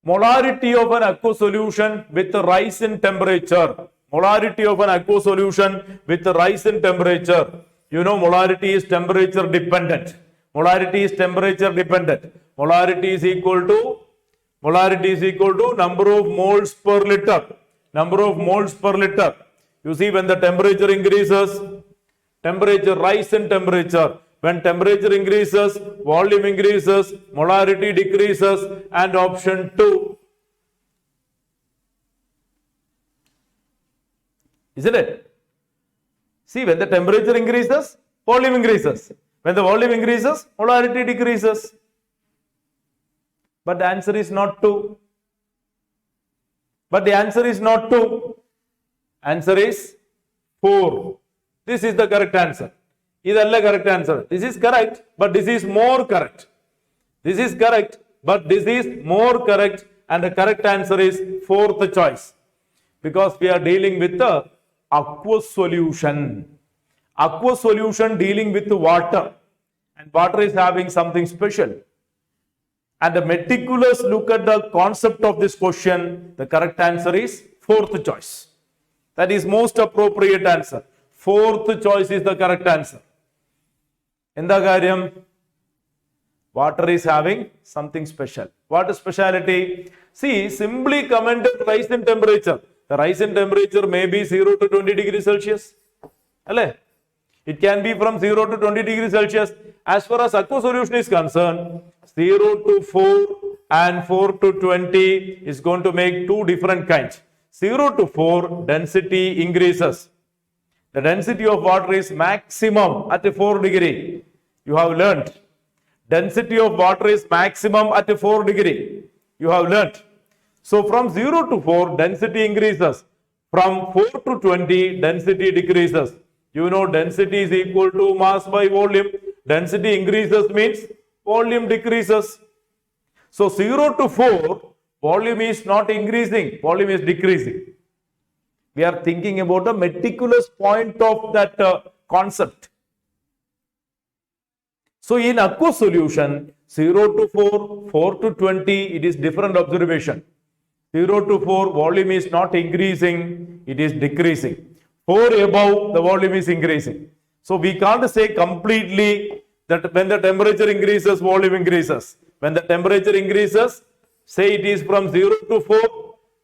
Molarity of an aqueous solution with a rise in temperature. Molarity of an aqueous solution with a rise in temperature. You know, molarity is temperature dependent. Molarity is temperature dependent. Molarity is equal to number of moles per liter. Number of moles per liter. You see, when the temperature increases, temperature rise in temperature. When temperature increases, volume increases, molarity decreases, and option 2. Isn't it? See, when the temperature increases, volume increases. When the volume increases, molarity decreases. But the answer is not 2. But the answer is not 2. Answer is 4. This is the correct answer. This is the correct answer. This is correct, but this is more correct. This is correct, but this is more correct, and the correct answer is 4th choice. Because we are dealing with the aqueous solution. Aqueous solution dealing with the water. And water is having something special. And a meticulous look at the concept of this question, the correct answer is 4th choice. That is most appropriate answer. 4th choice is the correct answer. In the karyam, water is having something special. What is speciality? See, simply commented rise in temperature. The rise in temperature may be 0 to 20 degrees Celsius. It can be from 0 to 20 degrees Celsius. As far as aqueous solution is concerned, 0 to 4 and 4 to 20 is going to make 2 different kinds. 0 to 4, density increases. The density of water is maximum at 4 degree. You have learnt. Density of water is maximum at 4 degree. You have learnt. So from 0 to 4, density increases. From 4 to 20, density decreases. You know, density is equal to mass by volume. Density increases means volume decreases. So 0 to 4, volume is not increasing, volume is decreasing. We are thinking about a meticulous point of that concept. So in aqueous solution, 0 to 4, 4 to 20, it is different observation. 0 to 4, volume is not increasing, it is decreasing. 4 above, the volume is increasing. So we can't say completely that when the temperature increases, volume increases. When the temperature increases, say it is from 0 to 4.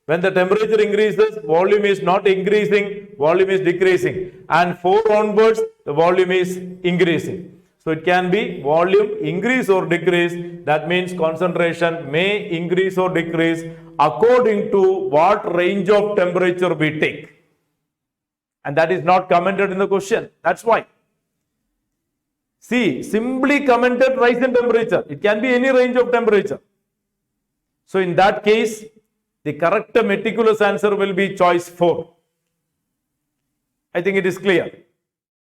When the temperature increases, volume is not increasing, volume is decreasing. And 4 onwards, the volume is increasing. So it can be volume increase or decrease. That means concentration may increase or decrease according to what range of temperature we take. And that is not commented in the question. That's why. See, simply commented rise in temperature. It can be any range of temperature. So in that case, the correct meticulous answer will be choice 4. I think it is clear.